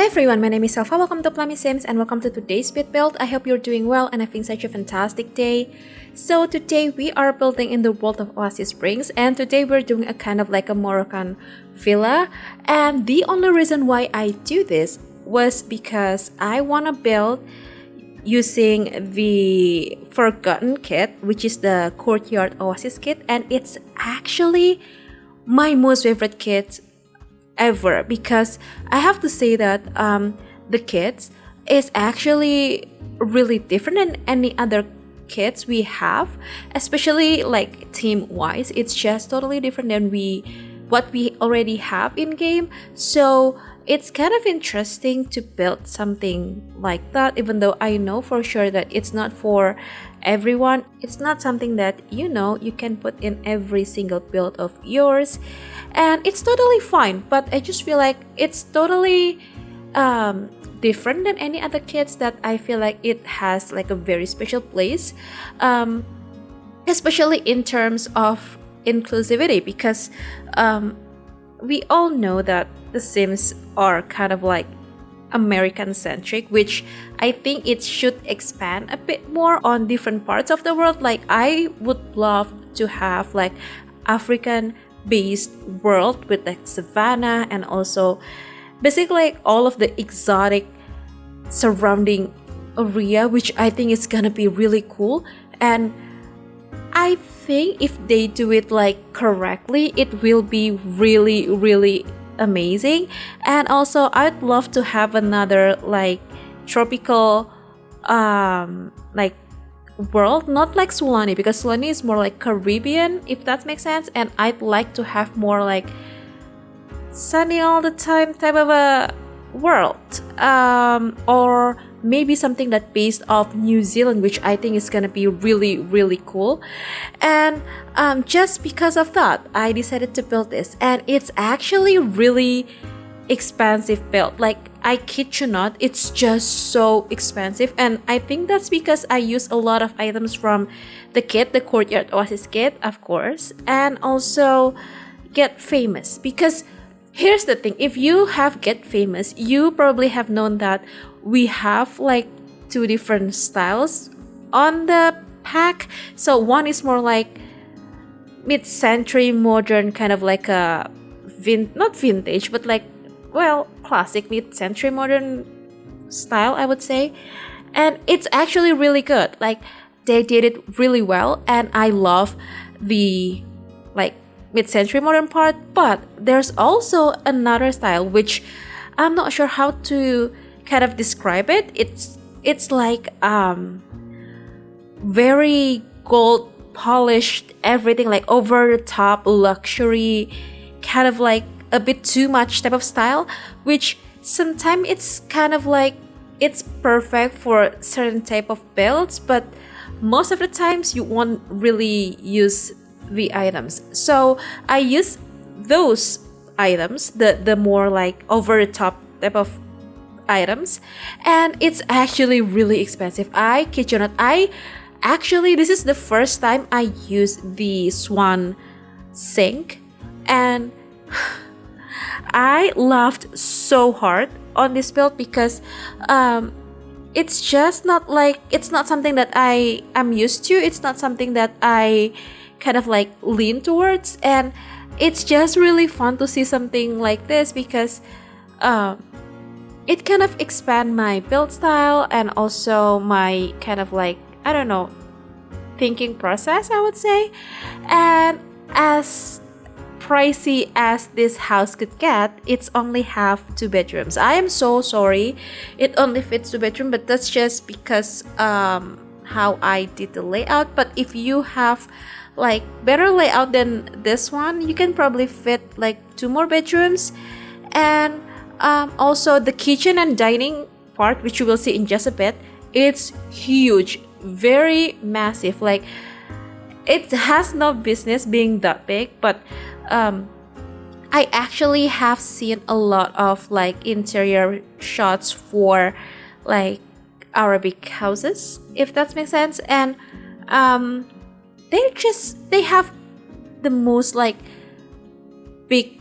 Hi everyone, my name is Elfa. Welcome to plummysims and welcome to today's bit build. I hope you're doing well and having such a fantastic day. So today we are building in the world of Oasis Springs, and today we're doing a kind of like a Moroccan villa. And the only reason why I do this was because I want to build using the Forgotten kit, which is the Courtyard Oasis Kit, and it's actually my most favorite kit ever, because I have to say that the kits is actually really different than any other kits we have, especially like theme wise. It's just totally different than what we already have in game. So it's kind of interesting to build something like that, even though I know for sure that it's not for everyone. It's not something that you can put in every single build of yours, and it's totally fine. But I just feel like it's totally different than any other kits that I feel like it has like a very special place, especially in terms of inclusivity, because we all know that the Sims are kind of like American centric, which I think it should expand a bit more on different parts of the world. Like I would love to have like African based world with like savannah and also basically like all of the exotic surrounding area, which I think is gonna be really cool. And I think if they do it like correctly, it will be really amazing. And also I'd love to have another like tropical like world, not like Sulani, because Sulani is more like Caribbean, if that makes sense. And I'd like to have more like sunny all the time type of a world, or maybe something that based off New Zealand, which I think is gonna be really cool. And just because of that, I decided to build this, and it's actually really expensive build. Like I kid you not, it's just so expensive, and I think that's because I use a lot of items from the kit, the Courtyard Oasis Kit, of course, and also Get Famous. Because here's the thing, if you have Get Famous, you probably have known that we have like two different styles on the pack. So one is more like mid-century modern, kind of like a not vintage, but like, well, classic mid-century modern style, I would say. And it's actually really good. Like they did it really well, and I love the like mid-century modern part. But there's also another style which I'm not sure how to kind of describe it. It's like very gold polished, everything like over the top luxury, kind of like a bit too much type of style, which sometimes it's kind of like it's perfect for certain type of builds, but most of the times you won't really use the items. So I use those items, the more like over the top type of items, and it's actually really expensive. I kid you not, this is the first time I use the Swan sink, and I laughed so hard on this build because it's just not like, it's not something that I am used to. It's not something that I kind of like lean towards, and it's just really fun to see something like this, because it kind of expand my build style and also my kind of like, I don't know, thinking process, I would say. And as pricey as this house could get, it's only have 2 bedrooms. I am so sorry it only fits 2 bedrooms, but that's just because how I did the layout. But if you have like better layout than this one, you can probably fit like 2 more bedrooms. And also the kitchen and dining part, which you will see in just a bit, it's huge, very massive. Like it has no business being that big. But I actually have seen a lot of like interior shots for like Arabic houses, if that makes sense. And they have the most like big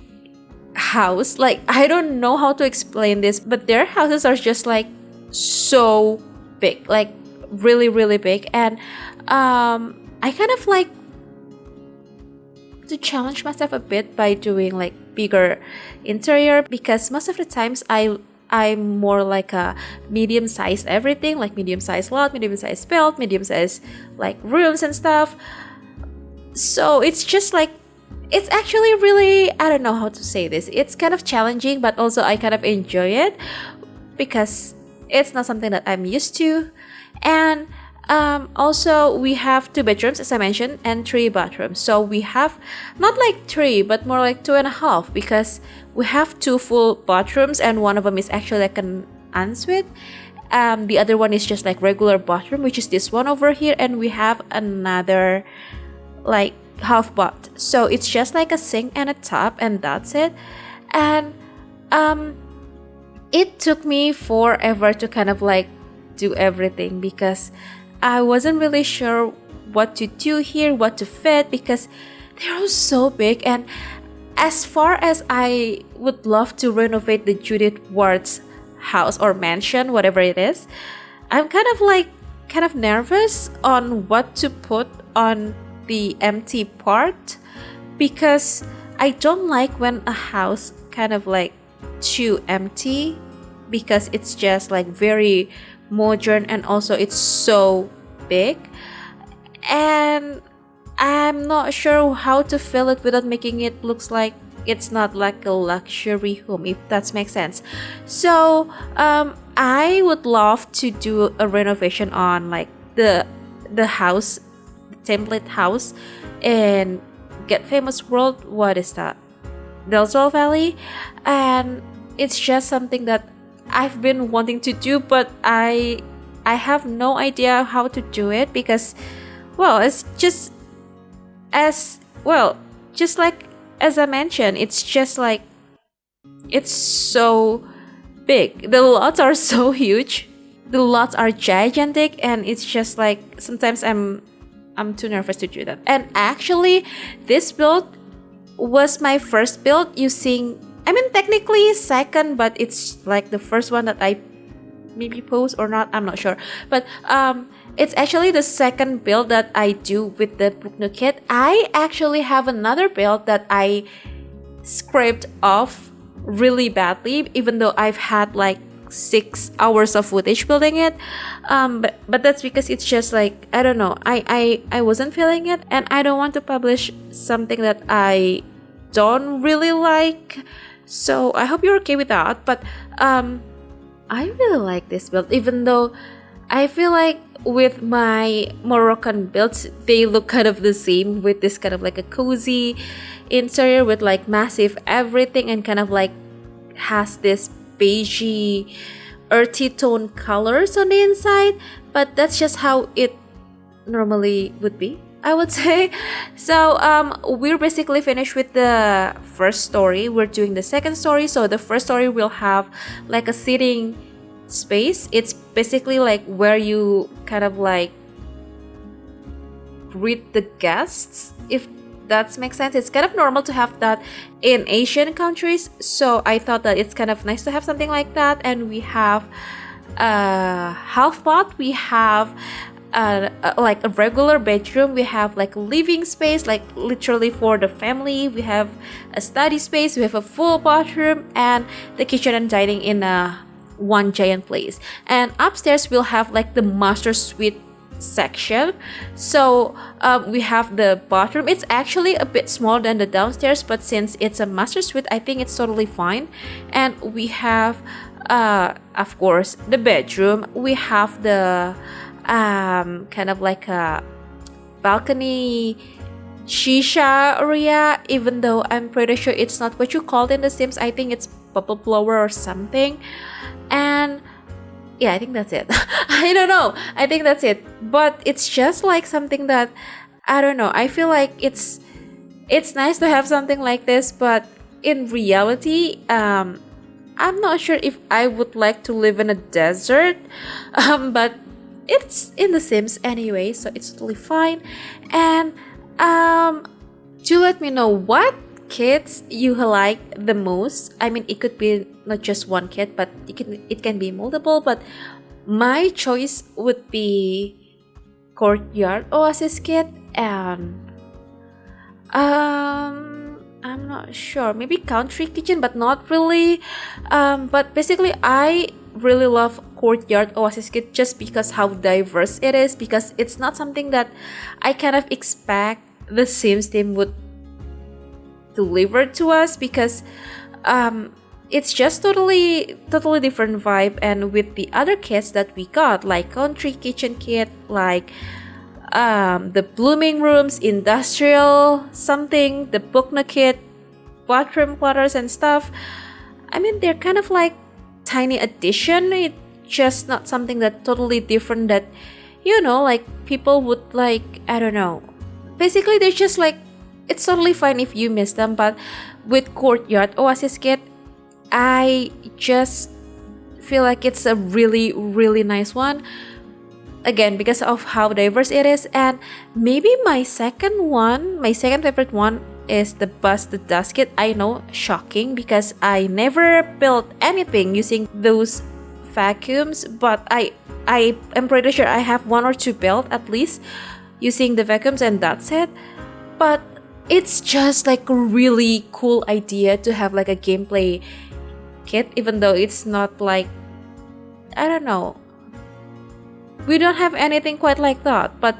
house. Like, I don't know how to explain this, but their houses are just like so big, like really, really big. And I kind of like to challenge myself a bit by doing like bigger interior, because most of the times I'm more like a medium-sized everything, like medium-sized lot, medium-sized build, medium-sized like rooms and stuff. So it's just like, it's actually really, I don't know how to say this. It's kind of challenging, but also I kind of enjoy it because it's not something that I'm used to. And also we have 2 bedrooms, as I mentioned, and 3 bathrooms. So we have not like 3, but more like 2.5, because we have 2 full bathrooms and one of them is actually like an ensuite. The other one is just like regular bathroom, which is this one over here, and we have another like half bath. So it's just like a sink and a tub, and that's it. And it took me forever to kind of like do everything, because I wasn't really sure what to do here, what to fit, because they're all so big. And as far as I would love to renovate the Judith Ward's house or mansion, whatever it is, I'm kind of nervous on what to put on the empty part, because I don't like when a house kind of like too empty, because it's just like very modern and also it's so big, and I'm not sure how to fill it without making it looks like it's not like a luxury home, if that makes sense. So I would love to do a renovation on like the house, the template house in Get Famous World. What is that? Del Sol Valley. And it's just something that I've been wanting to do, but I have no idea how to do it, because, well, it's just like as I mentioned, it's just like, it's so big. The lots are so huge. The lots are gigantic, and it's just like sometimes I'm too nervous to do that. And actually, this build was my first build using, I mean, technically second, but it's like the first one that I maybe post or not, I'm not sure. But it's actually the second build that I do with the Nook kit. I actually have another build that I scraped off really badly, even though I've had like 6 hours of footage building it. But that's because it's just like, I don't know, I wasn't feeling it, and I don't want to publish something that I don't really like. So I hope you're okay with that. But I really like this build, even though I feel like with my Moroccan builds, they look kind of the same, with this kind of like a cozy interior with like massive everything, and kind of like has this beigey earthy tone colors on the inside. But that's just how it normally would be, I would say. So we're basically finished with the first story. We're doing the second story. So the first story will have like a sitting space. It's basically like where you kind of like greet the guests, if that makes sense. It's kind of normal to have that in Asian countries, so I thought that it's kind of nice to have something like that. And we have a half bath, we have like a regular bedroom, we have like a living space, like literally for the family, we have a study space, we have a full bathroom, and the kitchen and dining in one giant place. And upstairs we'll have like the master suite section. So we have the bathroom. It's actually a bit smaller than the downstairs, but since it's a master suite, I think it's totally fine. And we have of course the bedroom. We have the kind of like a balcony shisha area, even though I'm pretty sure it's not what you call it in The Sims. I think it's bubble blower or something. And yeah, I think that's it. I don't know. I think that's it. But it's just like something that, I don't know. I feel like it's nice to have something like this, but in reality, I'm not sure if I would like to live in a desert. But it's in The Sims anyway, so it's totally fine. And do let me know, what kits you like the most. I mean, it could be not just one kit, but it can be multiple. But my choice would be Courtyard Oasis Kit, and I'm not sure, maybe Country Kitchen, but not really. But basically, I really love Courtyard Oasis Kit just because how diverse it is, because it's not something that I kind of expect the Sims team would deliver to us, because it's just totally different vibe. And with the other kits that we got, like Country Kitchen Kit, like the blooming rooms, industrial something, the Bookna Kit, bathroom clutters and stuff, I mean, they're kind of like tiny addition. It's just not something that totally different that, you know, like people would like, I don't know, basically they're just like, it's totally fine if you miss them. But with Courtyard Oasis Kit, I just feel like it's a really nice one, again because of how diverse it is. And maybe my second favorite one is the Bust the Dust Kit. I know, shocking, because I never built anything using those vacuums, but I am pretty sure I have one or two built at least using the vacuums, and that's it. But it's just like a really cool idea to have like a gameplay kit, even though it's not like, I don't know, we don't have anything quite like that. But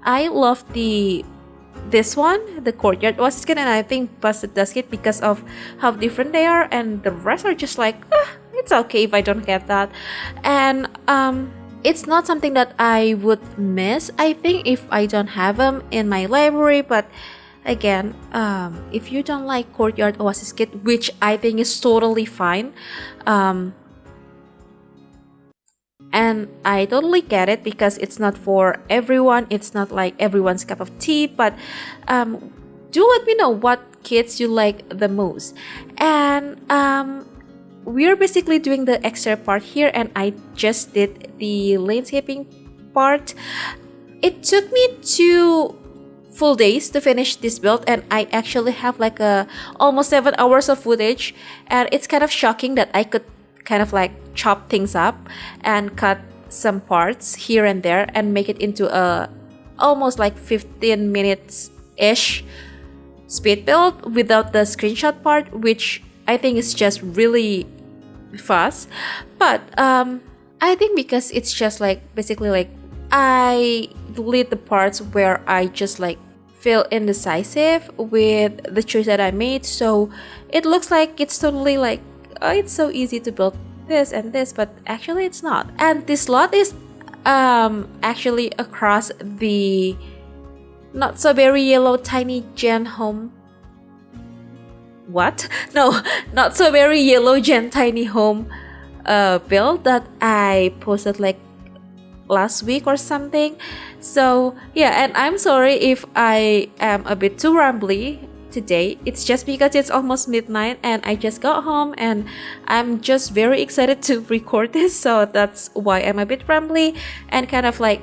I love this one, the Courtyard Oasis Kit, and I think Busted Dust Kit, because of how different they are, and the rest are just like, it's okay if I don't get that. And it's not something that I would miss, I think, if I don't have them in my library. But again, if you don't like Courtyard Oasis Kit, which I think is totally fine, and I totally get it, because it's not for everyone, it's not like everyone's cup of tea. But do let me know what kits you like the most. And we're basically doing the extra part here, and I just did the landscaping part. It took me 2 full days to finish this build, and I actually have like almost 7 hours of footage. And it's kind of shocking that I could kind of like chop things up and cut some parts here and there and make it into a almost like 15 minutes ish speed build without the screenshot part, which I think is just really fast. But I think because it's just like basically like I delete the parts where I just like feel indecisive with the choice that I made, so it looks like it's totally like, oh, it's so easy to build this and this, but actually it's not. And this lot is actually across the not so very yellow tiny gen home. What? No, not so very yellow gen tiny home build that I posted like last week or something. So yeah, and I'm sorry if I am a bit too rambly today. It's just because it's almost midnight and I just got home and I'm just very excited to record this, so that's why I'm a bit rambly and kind of like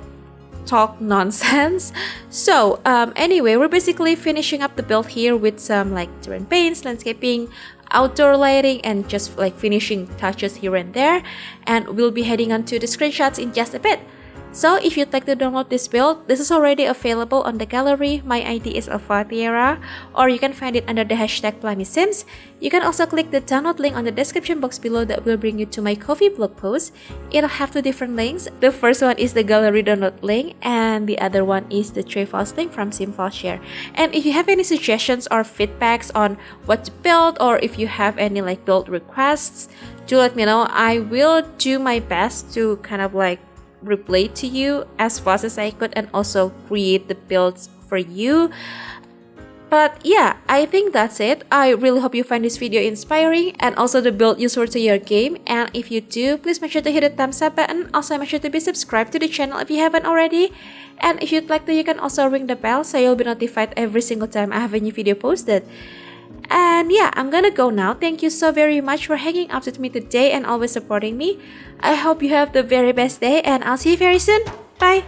talk nonsense. So anyway, we're basically finishing up the build here with some like terrain paints, landscaping, outdoor lighting, and just like finishing touches here and there, and we'll be heading on to the screenshots in just a bit. So if you'd like to download this build, this is already available on the gallery. My ID is elfathiera, or you can find it under the hashtag plummysims. You can also click the download link on the description box below that will bring you to my Ko-fi blog post. It'll have 2 different links. The first one is the gallery download link, and the other one is the tray files link from SimFileShare. And if you have any suggestions or feedbacks on what to build, or if you have any like build requests, do let me know. I will do my best to kind of like reply to you as fast as I could and also create the builds for you. But yeah, I think that's it. I really hope you find this video inspiring and also the build useful to your game. And if you do, please make sure to hit the thumbs up button. Also make sure to be subscribed to the channel if you haven't already. And if you'd like to, you can also ring the bell so you'll be notified every single time I have a new video posted. And yeah, I'm gonna go now. Thank you so very much for hanging out with me today and always supporting me. I hope you have the very best day, and I'll see you very soon. Bye!